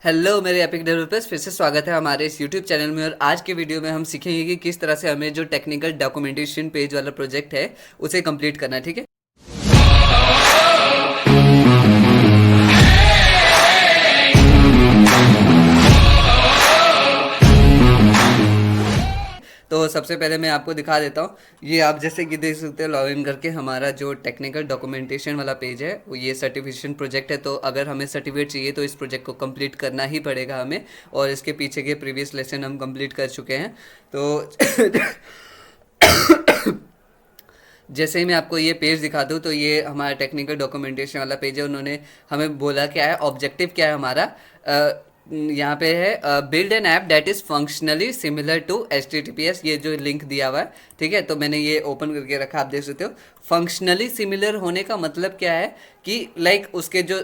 Hello मेरे epic developers, फिर से स्वागत है हमारे इस यूट्यूब चैनल में। और आज के वीडियो में हम सीखेंगे कि किस तरह से हमें जो टेक्निकल डॉक्यूमेंटेशन पेज वाला प्रोजेक्ट है उसे कंप्लीट करना है। ठीक है, तो सबसे पहले मैं आपको दिखा देता हूँ। ये आप जैसे कि देख सकते हो, लॉगिन करके हमारा जो टेक्निकल डॉक्यूमेंटेशन वाला पेज है वो ये सर्टिफिकेशन प्रोजेक्ट है। तो अगर हमें सर्टिफिकेट चाहिए तो इस प्रोजेक्ट को कंप्लीट करना ही पड़ेगा हमें। और इसके पीछे के प्रीवियस लेसन हम कंप्लीट कर चुके हैं। तो जैसे ही मैं आपको ये पेज दिखा दूँ तो ये हमारा टेक्निकल डॉक्यूमेंटेशन वाला पेज है। उन्होंने हमें बोला क्या है, ऑब्जेक्टिव क्या है हमारा। यहाँ पे है build an app that is functionally similar to HTTPS, ये जो लिंक दिया हुआ है। ठीक है, तो मैंने ये ओपन करके रखा, आप देख सकते हो। फंक्शनली सिमिलर होने का मतलब क्या है कि लाइक उसके जो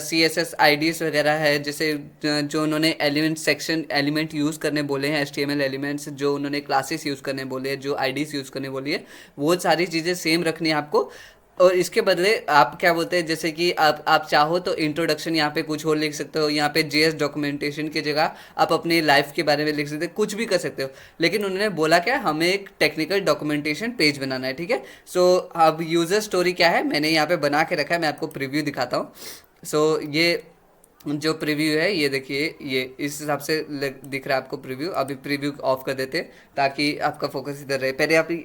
CSS IDs वगैरह है, जैसे जो उन्होंने एलिमेंट सेक्शन एलिमेंट यूज़ करने बोले हैं, HTML एलिमेंट्स जो उन्होंने क्लासेस यूज़ करने बोले हैं, जो IDs यूज़ करने बोली है, वो सारी चीज़ें सेम रखनी है आपको। और इसके बदले आप क्या बोलते हैं, जैसे कि आप चाहो तो इंट्रोडक्शन यहाँ पे कुछ और लिख सकते हो। यहाँ पे JS डॉक्यूमेंटेशन की जगह आप अपनी लाइफ के बारे में लिख सकते हो, कुछ भी कर सकते हो। लेकिन उन्होंने बोला क्या, हमें एक टेक्निकल डॉक्यूमेंटेशन पेज बनाना है। ठीक है, सो अब यूज़र स्टोरी क्या है मैंने यहाँ पे बना के रखा है, मैं आपको प्रीव्यू दिखाता हूँ। सो ये जो प्रीव्यू है ये देखिए, ये इस हिसाब से दिख रहा है आपको प्रीव्यू। अभी प्रीव्यू ऑफ कर देते हैं ताकि आपका फोकस इधर रहे। पहले आप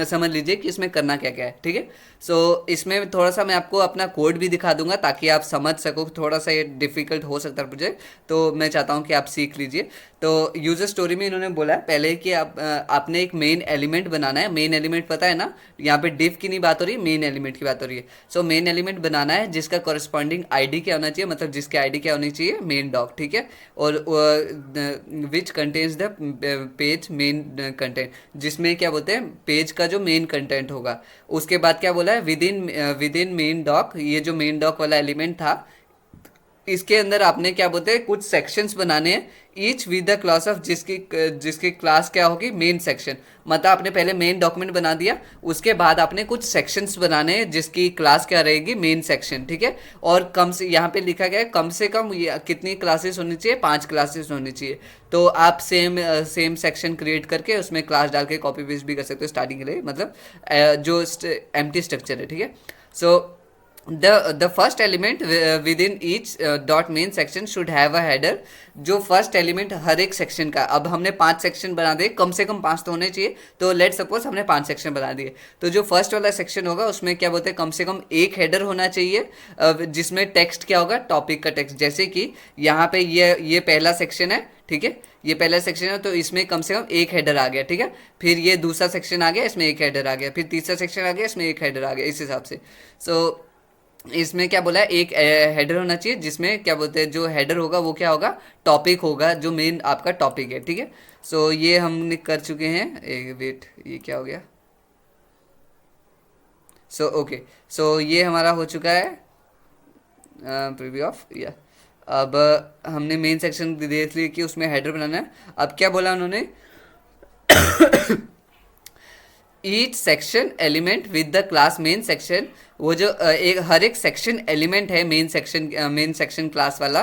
समझ लीजिए कि इसमें करना क्या क्या है। ठीक है, सो इसमें थोड़ा सा मैं आपको अपना कोड भी दिखा दूंगा ताकि आप समझ सको। थोड़ा सा ये डिफिकल्ट हो सकता है प्रोजेक्ट, तो मैं चाहता हूँ कि आप सीख लीजिए। तो यूज़र स्टोरी में इन्होंने बोला है पहले कि आपने एक मेन एलिमेंट बनाना है। मेन एलिमेंट पता है ना, यहाँ पे डिव की नहीं बात हो रही है, मेन एलिमेंट की बात हो रही है। सो मेन एलिमेंट बनाना है जिसका कॉरस्पॉन्डिंग ID क्या होना चाहिए, मतलब जिसके ID क्या होनी चाहिए, मेन डॉक। ठीक है, और which contains the page main content, जिसमें क्या बोलते हैं पेज का जो मेन कंटेंट होगा। उसके बाद क्या बोला है, विद इन मेन डॉक, ये जो मेन डॉक वाला एलिमेंट था इसके अंदर आपने क्या बोलते हैं कुछ सेक्शंस बनाने हैं, each with the class of जिसकी क्लास क्या होगी, मेन सेक्शन। मतलब आपने पहले मेन डॉक्यूमेंट बना दिया, उसके बाद आपने कुछ सेक्शंस बनाने हैं जिसकी क्लास क्या रहेगी, मेन सेक्शन। ठीक है, और कम से यहाँ पे लिखा गया है कम से कम कितनी क्लासेस होनी चाहिए, 5 क्लासेस होनी चाहिए। तो आप सेम सेक्शन क्रिएट करके उसमें क्लास डाल के कॉपी पेस्ट भी कर सकते हो स्टार्टिंग के लिए, मतलब जो एम्प्टी स्ट्रक्चर है। ठीक है, सो the first element within each dot main section should have a header। जो फर्स्ट एलिमेंट हर एक सेक्शन का, अब हमने 5 सेक्शन बना दिए, कम से कम 5 तो होने चाहिए। तो लेट सपोज हमने 5 सेक्शन बना दिए, तो जो फर्स्ट वाला सेक्शन होगा उसमें क्या बोलते हैं कम से कम एक हेडर होना चाहिए, जिसमें टेक्स्ट क्या होगा, टॉपिक का टेक्स्ट। जैसे कि यहाँ पे ये पहला सेक्शन है। ठीक है, ये पहला सेक्शन है तो इसमें कम से कम एक हेडर आ गया। ठीक है, फिर ये दूसरा सेक्शन आ गया, इसमें एक हेडर आ गया, फिर तीसरा सेक्शन आ गया, इसमें एक हेडर आ गया, इस हिसाब से। सो इसमें क्या बोला है, एक हेडर होना चाहिए जिसमें क्या बोलते हैं जो हेडर होगा वो क्या होगा, टॉपिक होगा, जो मेन आपका टॉपिक है। ठीक है, सो ये हमने कर चुके हैं। एक वेट, ये क्या हो गया, सो ओके, सो ये हमारा हो चुका है प्रीव्यू ऑफ या। अब हमने मेन सेक्शन देख लिया कि उसमें हेडर बनाना है। अब क्या बोला उन्होंने, each section element with the class main section. वो जो हर एक सेक्शन एलिमेंट है मेन सेक्शन क्लास वाला,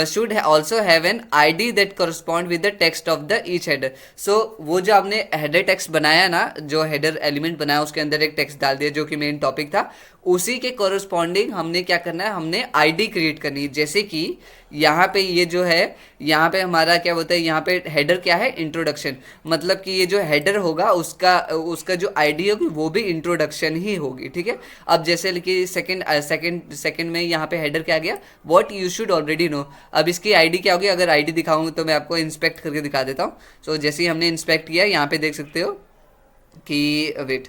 should also have an ID that correspond with the text of the each header. So वो जो आपने हेडर टेक्स्ट बनाया ना, जो हेडर एलिमेंट बनाया उसके अंदर एक टेक्स्ट डाल दिया जो कि मेन टॉपिक था, उसी के कॉरस्पॉन्डिंग हमने क्या करना है, हमने ID क्रिएट करनी है। जैसे कि यहाँ पे ये जो है, यहाँ पे हमारा क्या बोलते हैं, यहाँ पे हेडर क्या है, इंट्रोडक्शन। मतलब कि ये जो हेडर होगा उसका उसका जो ID होगी वो भी इंट्रोडक्शन ही होगी। ठीक है, अब जैसे कि सेकंड में यहाँ पे हेडर क्या गया, what you should already no. अब इसकी ID क्या होगी, अगर ID दिखाऊंगा तो मैं आपको इंस्पेक्ट करके दिखा देता हूँ। सो जैसे ही हमने इंस्पेक्ट किया, यहाँ पे देख सकते हो कि वेट,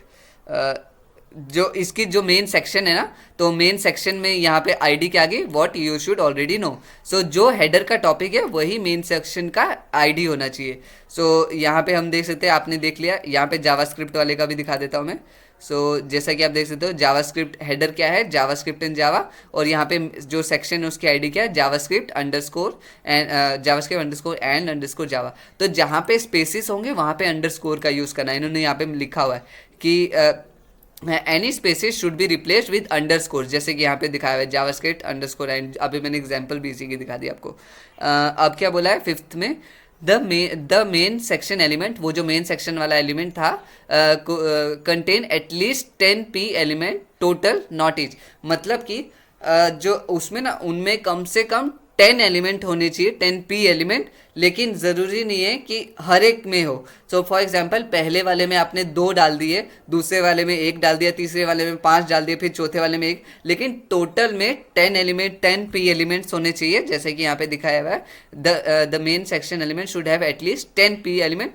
जो इसकी जो मेन सेक्शन है ना, तो मेन सेक्शन में यहाँ पे ID क्या आ गई, what you should already know. So जो हेडर का टॉपिक है वही मेन सेक्शन का ID होना चाहिए। सो यहाँ पे हम देख सकते हैं, आपने देख लिया। यहाँ पे जावास्क्रिप्ट वाले का भी दिखा देता हूँ मैं। सो जैसा कि आप देख सकते हो, जावास्क्रिप्ट हेडर क्या है, जावास्क्रिप्ट एंड जावा। और यहाँ पे जो सेक्शन है उसकी ID क्या है, जावास्क्रिप्ट अंडरस्कोर एंड अंडरस्कोर जावा। तो जहाँ पे स्पेसिस होंगे वहाँ पे अंडरस्कोर का यूज़ करना है। इन्होंने यहाँ पे लिखा हुआ है कि any spaces should be replaced with underscore, जैसे कि यहाँ पे दिखाया हुआ है जावास्क्रिप्ट अंडरस्कोर एंड, अभी मैंने एग्जांपल भी इसी की दिखा दी आपको। अब क्या बोला है फिफ्थ में, द मेन सेक्शन एलिमेंट, वो जो मेन सेक्शन वाला एलिमेंट था, contain at least 10 P element total not each, मतलब कि जो उसमें ना उनमें कम से कम 10 एलिमेंट होने चाहिए, 10 पी एलिमेंट, लेकिन ज़रूरी नहीं है कि हर एक में हो। सो फॉर एग्जांपल पहले वाले में आपने 2 डाल दिए, दूसरे वाले में 1 डाल दिया, तीसरे वाले में 5 डाल दिए, फिर चौथे वाले में 1, लेकिन टोटल में 10 एलिमेंट 10 पी एलिमेंट्स होने चाहिए, जैसे कि यहाँ पे दिखाया हुआ है, the main section element should have at least 10 P element,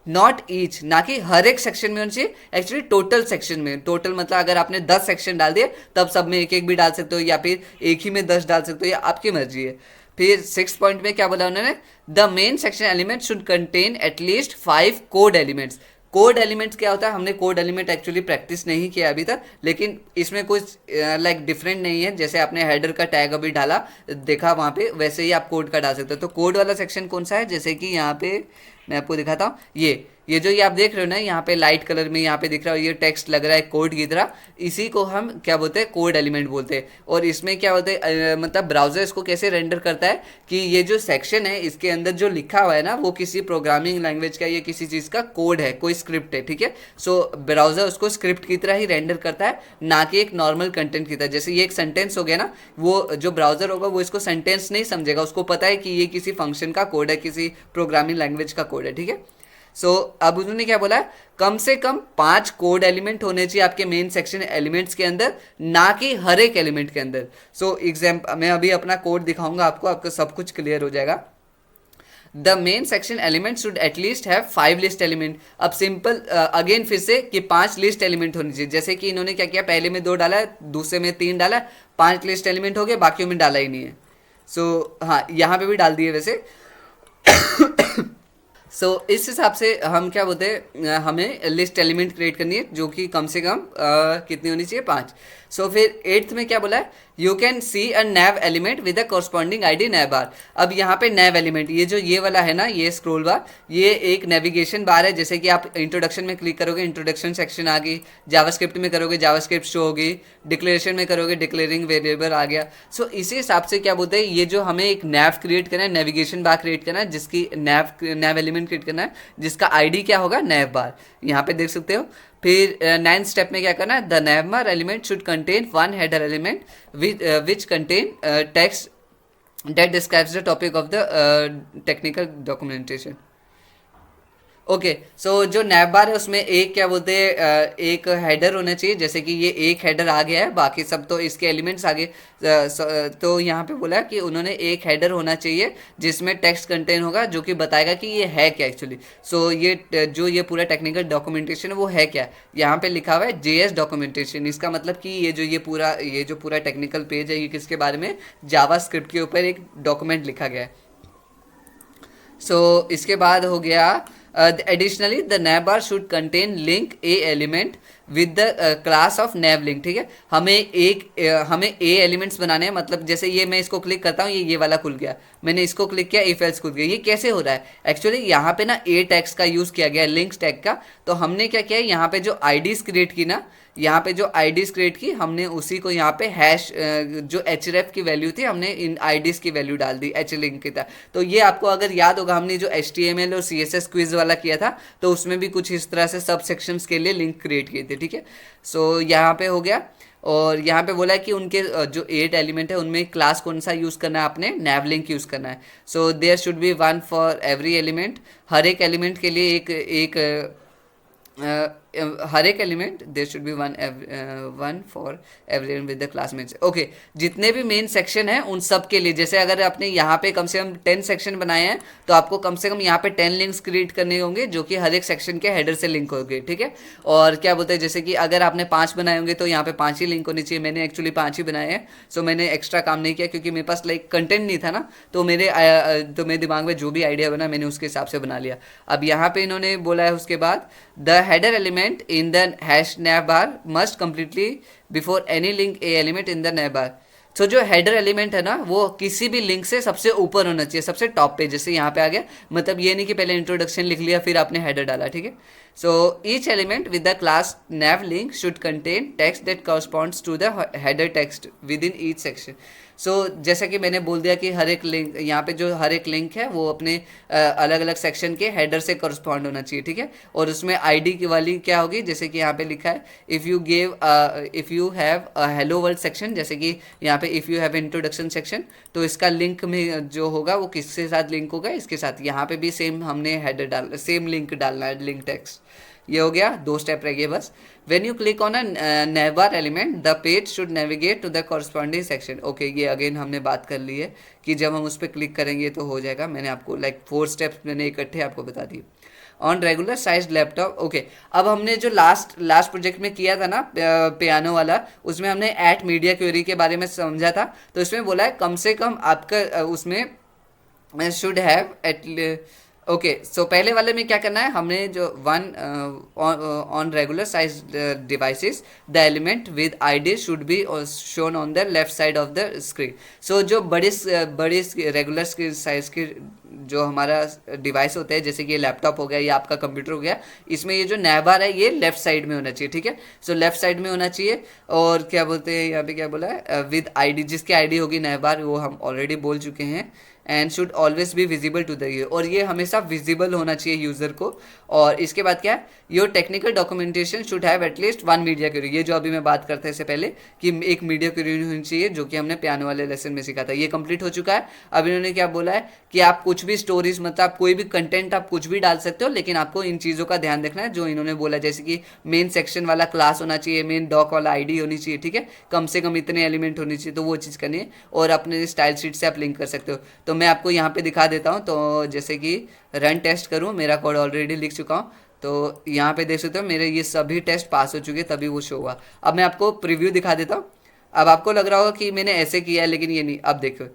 not each, ना कि हर एक सेक्शन में होना चाहिए, एक्चुअली टोटल सेक्शन में। टोटल मतलब अगर आपने 10 सेक्शन डाल दिए तब सब में एक एक भी डाल सकते हो, या फिर एक ही में 10 डाल सकते हो, या आपकी मर्जी है। फिर 6 पॉइंट में क्या बोला उन्होंने, the main section element should contain at least 5 code elements. Code elements क्या होता है, हमने कोड एलिमेंट एक्चुअली प्रैक्टिस नहीं किया अभी तक, लेकिन इसमें कुछ लाइक डिफरेंट नहीं है, जैसे आपने हेडर का टैग अभी डाला देखा वहाँ पे, वैसे ही आप कोड का डाल सकते हो। तो कोड वाला सेक्शन कौन सा है, जैसे कि यहाँ पे मैं आपको दिखाता हूँ, ये जो ये आप देख रहे हो ना, यहाँ पे लाइट कलर में यहाँ पे दिख रहा है, ये टेक्स्ट लग रहा है कोड की तरह, इसी को हम क्या बोलते हैं, कोड एलिमेंट बोलते हैं। और इसमें क्या होता है, मतलब ब्राउजर इसको कैसे रेंडर करता है कि ये जो सेक्शन है इसके अंदर जो लिखा हुआ है ना, वो किसी प्रोग्रामिंग लैंग्वेज का या किसी चीज़ का कोड है, कोई स्क्रिप्ट है, ठीक है। सो ब्राउजर उसको स्क्रिप्ट की तरह ही रेंडर करता है, ना कि एक नॉर्मल कंटेंट की तरह। जैसे ये एक सेंटेंस हो गया ना, वो जो ब्राउजर होगा वो इसको सेंटेंस नहीं समझेगा, उसको पता है कि ये किसी फंक्शन का कोड है, किसी प्रोग्रामिंग लैंग्वेज का कोड है, ठीक है। सो अब उन्होंने क्या बोला, कम से कम 5 कोड एलिमेंट होने चाहिए आपके मेन सेक्शन एलिमेंट्स के अंदर, ना कि हर एक एलिमेंट के अंदर। सो एग्जाम्पल मैं अभी अपना कोड दिखाऊंगा आपको, आपको सब कुछ क्लियर हो जाएगा। The main section element should at least have 5 list element. अब सिंपल अगेन फिर से कि 5 लिस्ट एलिमेंट होनी चाहिए, जैसे कि इन्होंने क्या किया, पहले में 2 डाला है, दूसरे में 3 डाला है, 5 लिस्ट एलिमेंट हो गए, बाकियों में डाला ही नहीं है। सो हाँ, यहाँ पे भी डाल दिए वैसे। इस हिसाब से हम क्या बोलते हैं, हमें लिस्ट एलिमेंट क्रिएट करनी है, जो कि कम से कम कितनी होनी चाहिए, 5। फिर 8th में क्या बोला है, you can see a nav element with a corresponding ID nav bar. अब यहाँ पे नैव एलिमेंट, ये जो ये वाला है ना, ये स्क्रॉल बार, ये एक नेविगेशन बार है। जैसे कि आप इंट्रोडक्शन में क्लिक करोगे, इंट्रोडक्शन सेक्शन आ गई, जावास्क्रिप्ट में करोगे जावास्क्रिप्ट शो होगी, डिक्लेरेशन में करोगे डिक्लेयरिंग वेरिएबल आ गया। इसी हिसाब से क्या बोलते हैं, ये जो हमें एक नैव क्रिएट करना है, नेविगेशन बार क्रिएट करना है, जिसकी नैव एलिमेंट क्रिएट करना है, जिसका आईडी क्या होगा, नैव बार, यहाँ पे देख सकते हो। फिर 9th स्टेप में क्या करना है, the navbar element should contain 1 header element which contain text that describes the topic of the technical documentation. Okay, जो नैव बार है उसमें एक क्या बोलते हैं, एक हेडर होना चाहिए, जैसे कि ये एक हेडर आ गया है, बाकी सब तो इसके एलिमेंट्स आ गए। तो यहाँ पे बोला कि उन्होंने एक हेडर होना चाहिए जिसमें टेक्स्ट कंटेन होगा, जो कि बताएगा कि ये है क्या एक्चुअली। ये जो ये पूरा टेक्निकल डॉक्यूमेंटेशन है वो है क्या, यहाँ पे लिखा हुआ है JS डॉक्यूमेंटेशन। इसका मतलब कि ये जो पूरा टेक्निकल पेज है, ये किसके बारे में, जावास्क्रिप्ट के ऊपर एक डॉक्यूमेंट लिखा गया है। इसके बाद हो गया, additionally the naive bar should contain link A element with the class of naive link, ठीक है। हमें ए एलिमेंट्स बनाने हैं, मतलब जैसे ये मैं इसको क्लिक करता हूँ, ये वाला खुल गया, मैंने इसको क्लिक किया, इफ एल्स खुल गया। ये कैसे हो रहा है, एक्चुअली यहाँ पे ना ए टैग्स का यूज़ किया गया है, लिंक्स टैग का। तो हमने क्या किया है, यहाँ पे जो आईडीज क्रिएट की ना, यहाँ पे जो आईडीज क्रिएट की, हमने उसी को यहाँ पे हैश जो href की वैल्यू थी, हमने इन आईडीज की वैल्यू डाल दी h लिंक की तरह। तो ये आपको अगर याद होगा, हमने जो HTML और CSS क्विज वाला किया था, तो उसमें भी कुछ इस तरह से सब सेक्शंस के लिए लिंक क्रिएट किए थे, ठीक है। यहाँ पे हो गया। और यहाँ पे बोला है कि उनके जो 8 एलिमेंट है उनमें क्लास कौन सा यूज़ करना है, आपने नैव लिंक यूज़ करना है। There should be 1 for every element, हर एक एलिमेंट के लिए हर एक element, there should be 1 for every with the classmates. Okay, जितने भी मेन सेक्शन हैं उन सब के लिए, जैसे अगर आपने यहाँ पे कम से कम 10 सेक्शन बनाए हैं, तो आपको कम से कम यहाँ पे 10 लिंक्स क्रिएट करने होंगे, जो कि हर एक सेक्शन के हेडर से लिंक होंगे, ठीक है। और क्या बोलते हैं, जैसे कि अगर आपने 5 बनाए होंगे तो यहाँ पे 5 ही लिंक होनी चाहिए। मैंने एक्चुअली 5 ही बनाए हैं, मैंने एक्स्ट्रा काम नहीं किया, क्योंकि मेरे पास लाइक कंटेंट नहीं था ना, तो मेरे दिमाग में जो भी आइडिया बना मैंने उसके हिसाब से बना लिया। अब यहाँ पे इन्होंने बोला है उसके बाद, the header element in the hash nav bar must completely before any link a element in the nav bar। सो जो हेडर एलिमेंट है ना वो किसी भी लिंक से सबसे ऊपर होना चाहिए, सबसे टॉप पे, जैसे यहाँ पे आ गया, मतलब ये नहीं कि पहले इंट्रोडक्शन लिख लिया फिर आपने हेडर डाला, ठीक है। So each element with the class nav link should contain text that corresponds to the header text within each section. So जैसा कि मैंने बोल दिया कि हर एक लिंक, यहाँ पे जो हर एक लिंक है वो अपने अलग अलग सेक्शन के हेडर से कॉरस्पॉन्ड होना चाहिए, ठीक है। और उसमें आईडी की वाली क्या होगी, जैसे कि यहाँ पे लिखा है if you have a hello world section, जैसे कि यहाँ पे if you have introduction section, तो इसका लिंक में जो होगा वो किसके साथ लिंक होगा, इसके साथ। यहाँ पे भी सेम हमने हेडर सेम लिंक डालना है, लिंक टेक्स्ट। ये हो गया, 2 स्टेप रह गए बस। When you click on a navbar element the page should navigate to the corresponding section. Okay, ये अगेन हमने बात कर ली है कि जब हम उस पर क्लिक करेंगे तो हो जाएगा। मैंने आपको 4 स्टेप्स मैंने इकट्ठे आपको बता दिए। On regular size laptop, okay. अब हमने जो लास्ट प्रोजेक्ट में किया था ना पियानो वाला, उसमें हमने एट मीडिया क्वेरी के बारे में समझा था। तो इसमें बोला है कम से कम आपका उसमें should have eight, okay. So पहले वाले में क्या करना है, हमने जो one on regular size devices the element with ID should be shown on the left side of the screen. So जो बड़ी रेगुलर साइज की जो हमारा डिवाइस होता है, जैसे कि ये लैपटॉप हो गया या आपका कंप्यूटर हो गया, इसमें ये जो नैबार है ये लेफ्ट साइड में होना चाहिए, ठीक है। सो लेफ्ट साइड में होना चाहिए। और क्या बोलते हैं यहाँ पे, क्या बोला है, विद आईडी, जिसकी आईडी होगी नैबार, वो हम ऑलरेडी बोल चुके हैं। And should always be visible to the user, और ये हमेशा विजिबल होना चाहिए यूज़र को। और इसके बाद क्या है, your technical documentation should have at least 1 media query, ये जो अभी मैं बात करता है इससे पहले कि एक मीडिया क्वेरी होनी चाहिए, जो कि हमने पियानो वाले लेसन में सीखा था। ये कंप्लीट हो चुका है। अब इन्होंने क्या बोला है कि आप कुछ भी स्टोरीज, मतलब आप कोई भी कंटेंट आप कुछ भी डाल सकते हो, लेकिन आपको इन चीज़ों का ध्यान रखना है जो इन्होंने बोला, जैसे कि मेन सेक्शन वाला क्लास होना चाहिए, मेन डॉक वाला आईडी होनी चाहिए, ठीक है, कम से कम इतने एलिमेंट होनी चाहिए, तो वो चीज़ करनी है। और अपने स्टाइल शीट से आप लिंक कर सकते हो। तो मैं आपको यहाँ पे दिखा देता हूँ। तो जैसे कि रन टेस्ट करूँ, मेरा कोड ऑलरेडी लिख चुका हूँ, तो यहाँ पे देख सकते हो मेरे ये सभी टेस्ट पास हो चुके, तभी वो शो हुआ। अब मैं आपको प्रीव्यू दिखा देता हूँ। अब आपको लग रहा होगा कि मैंने ऐसे किया है, लेकिन ये नहीं। अब देखो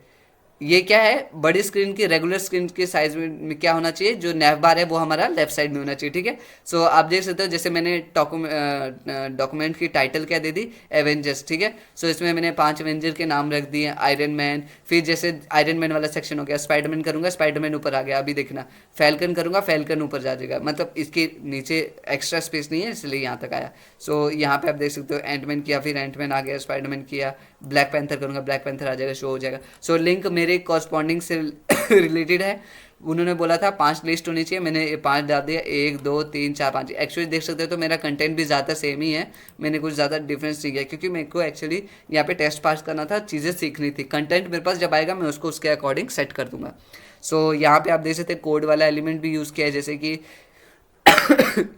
ये क्या है, बड़ी स्क्रीन की, रेगुलर स्क्रीन के साइज में क्या होना चाहिए, जो नैव बार है वो हमारा लेफ्ट साइड में होना चाहिए, ठीक है। सो आप देख सकते हो, जैसे मैंने डॉक्यूमेंट की टाइटल क्या दे दी, एवेंजर्स, ठीक है। सो इसमें मैंने 5 एवेंजर के नाम रख दिए, आयरन मैन, फिर जैसे आयरन मैन वाला सेक्शन हो गया, स्पाइडरमैन करूंगा, स्पाइडरमैन ऊपर आ गया, अभी देखना, फैल्कन करूंगा, फैल्कन ऊपर जा जाएगा, मतलब इसके नीचे एक्स्ट्रा स्पेस नहीं है इसलिए यहाँ तक आया। सो यहाँ पे आप देख सकते हो एंटमैन किया, फिर एंटमैन आ गया, स्पाइडरमैन किया, ब्लैक पैंथर करूंगा, ब्लैक पैंथर आ जाएगा, शो हो जाएगा। सो लिंक मेरे कॉरस्पॉन्डिंग से रिलेटेड है। उन्होंने बोला था 5 लिस्ट होनी चाहिए, मैंने 5 डाल दिया, 1 2 3 4 5। एक्चुअली देख सकते हो तो मेरा कंटेंट भी ज़्यादा सेम ही है, मैंने कुछ ज़्यादा डिफरेंस नहीं किया, क्योंकि मेरे को एक्चुअली यहाँ पे टेस्ट पास करना था, चीज़ें सीखनी थी। कंटेंट मेरे पास जब आएगा मैं उसको उसके अकॉर्डिंग सेट कर दूंगा। सो यहाँ पे आप देख सकते हैं कोड वाला एलिमेंट भी यूज़ किया है, जैसे कि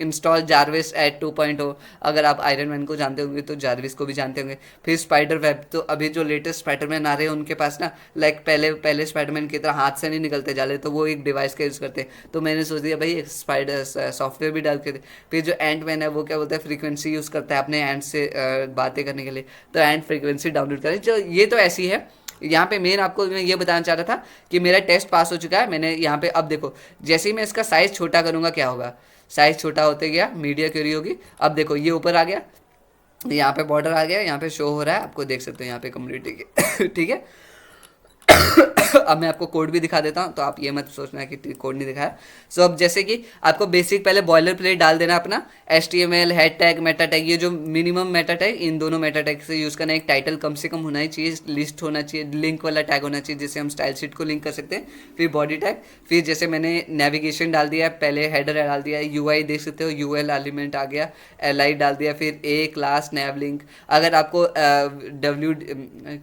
इंस्टॉल जारविस एट 2.0। अगर आप आयरन मैन को जानते होंगे तो जारविस को भी जानते होंगे। फिर स्पाइडर वेब, तो अभी जो लेटेस्ट स्पाइडरमैन आ रहे हैं उनके पास ना पहले स्पाइडरमैन की तरह हाथ से नहीं निकलते जाले, तो वो एक डिवाइस का यूज़ करते हैं। तो मैंने सोच दिया भाई एक स्पाइडर सॉफ्टवेयर भी डाल के दे। फिर जो एंट मैन है वो क्या बोलता है, फ्रीक्वेंसी यूज़ करता है अपने एंट से बातें करने के लिए, तो एंट फ्रीक्वेंसी डाउनलोड करें। जो ये तो ऐसी है। यहाँ पे मेन आपको मैं ये बताना चाह रहा था कि मेरा टेस्ट पास हो चुका है। मैंने यहाँ पे, अब देखो जैसे ही मैं इसका साइज़ छोटा करूँगा क्या होगा, साइज छोटा होते गया, मीडिया क्वेरी होगी। अब देखो ये ऊपर आ गया, यहाँ पे बॉर्डर आ गया, यहाँ पे शो हो रहा है, आपको देख सकते हो यहाँ पे कम्युनिटी के ठीक है। अब मैं आपको कोड भी दिखा देता हूँ, तो आप ये मत सोचना कि कोड नहीं दिखाया। सो अब जैसे कि आपको बेसिक पहले बॉयलर प्लेट डाल देना अपना, HTML, head tag, Meta tag, ये जो मिनिमम मेटा टैग, इन दोनों मेटा टैग से यूज़ करना है। एक टाइटल कम से कम होना ही चाहिए, लिस्ट होना चाहिए, लिंक वाला टैग होना चाहिए जिससे हम स्टाइल शीट को लिंक कर सकते हैं। फिर बॉडी टैग, फिर जैसे मैंने नेविगेशन डाल दिया, पहले हेडर डाल दिया, UI देख सकते हो, UL एलिमेंट आ गया, LI डाल दिया, फिर A क्लास नैव लिंक। अगर आपको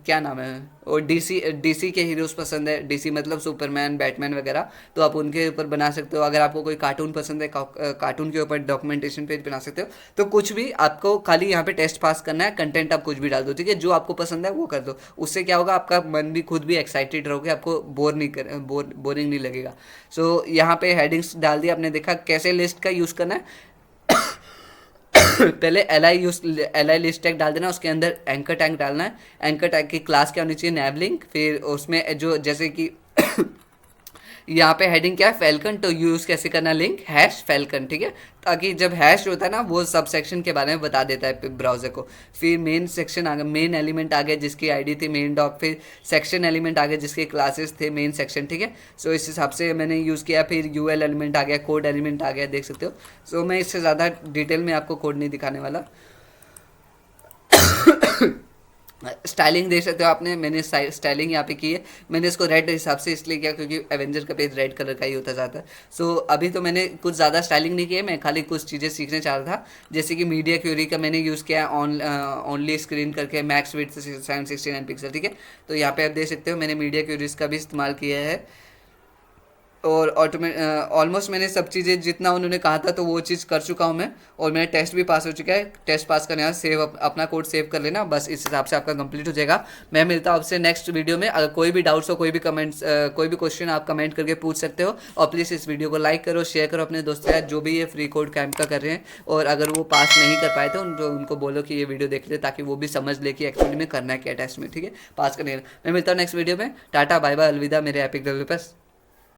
क्या नाम है, और DC के हीरोज पसंद है, DC मतलब सुपरमैन, बैटमैन वगैरह, तो आप उनके ऊपर बना सकते हो। अगर आपको कोई कार्टून पसंद है, कार्टून के ऊपर डॉक्यूमेंटेशन पेज बना सकते हो। तो कुछ भी आपको खाली यहाँ पे टेस्ट पास करना है, कंटेंट आप कुछ भी डाल दो, ठीक है, जो आपको पसंद है वो कर दो। उससे क्या होगा, आपका मन भी खुद भी एक्साइटेड रहोगे, आपको बोरिंग नहीं लगेगा। सो यहाँ पे हेडिंग्स डाल दिया, आपने देखा कैसे लिस्ट का यूज़ करना है। पहले LI लिस्ट टैग डाल देना, उसके अंदर एंकर टैग डालना है। एंकर टैग की क्लास क्या होनी चाहिए, नैव लिंक। फिर उसमें जो जैसे कि यहाँ पे हेडिंग क्या है, फैल्कन। तो यूज़ कैसे करना लिंक हैश फैल्कन, ठीक है, ताकि जब हैश होता है ना वो सब सेक्शन के बारे में बता देता है ब्राउज़र को। फिर मेन सेक्शन आ गया, मेन एलिमेंट आ गया जिसकी आईडी थी मेन डॉक, फिर सेक्शन एलिमेंट आ गया जिसके क्लासेस थे मेन सेक्शन, ठीक है। सो इस हिसाब से मैंने यूज़ किया। फिर यूएल एलिमेंट आ गया, कोड एलिमेंट आ गया, देख सकते हो। सो मैं इससे ज़्यादा डिटेल में आपको कोड नहीं दिखाने वाला। स्टाइलिंग देख सकते हो आपने, मैंने स्टाइलिंग यहाँ पे की है। मैंने इसको रेड हिसाब से इसलिए किया क्योंकि एवेंजर का पेज रेड कलर का ही होता जाता है। सो अभी तो मैंने कुछ ज़्यादा स्टाइलिंग नहीं की है, मैं खाली कुछ चीज़ें सीखने चाह रहा था। जैसे कि मीडिया क्यूरी का मैंने यूज़ किया ओनली स्क्रीन करके, मैक्स विड्थ 769 पिक्सल, ठीक है। तो यहाँ पे आप देख सकते हो मैंने मीडिया क्यूरीज का भी इस्तेमाल किया है। और ऑलमोस्ट मैंने सब चीज़ें जितना उन्होंने कहा था तो वो चीज़ कर चुका हूँ मैं। और मेरा टेस्ट भी पास हो चुका है। टेस्ट पास करने बाद सेव अपना कोड सेव कर लेना, बस इस हिसाब से आपका कंप्लीट हो जाएगा। मैं मिलता हूँ आपसे नेक्स्ट वीडियो में। अगर कोई भी डाउट्स हो, कोई भी कमेंट्स, कोई भी क्वेश्चन आप कमेंट करके पूछ सकते हो। और प्लीज़ इस वीडियो को लाइक करो, शेयर करो अपने दोस्तों के साथ जो भी ये फ्री कोड कैंप का कर रहे हैं। और अगर वो पास नहीं कर पाए तो उनको बोलो कि ये वीडियो देख ले, ताकि वो भी समझ ले कि एक्चुअली में करना है क्या टेस्ट में, ठीक है, पास करने। मैं मिलता हूँ नेक्स्ट वीडियो में। टाटा बाय बाय, अलविदा मेरे एपिक डेवलपर्स।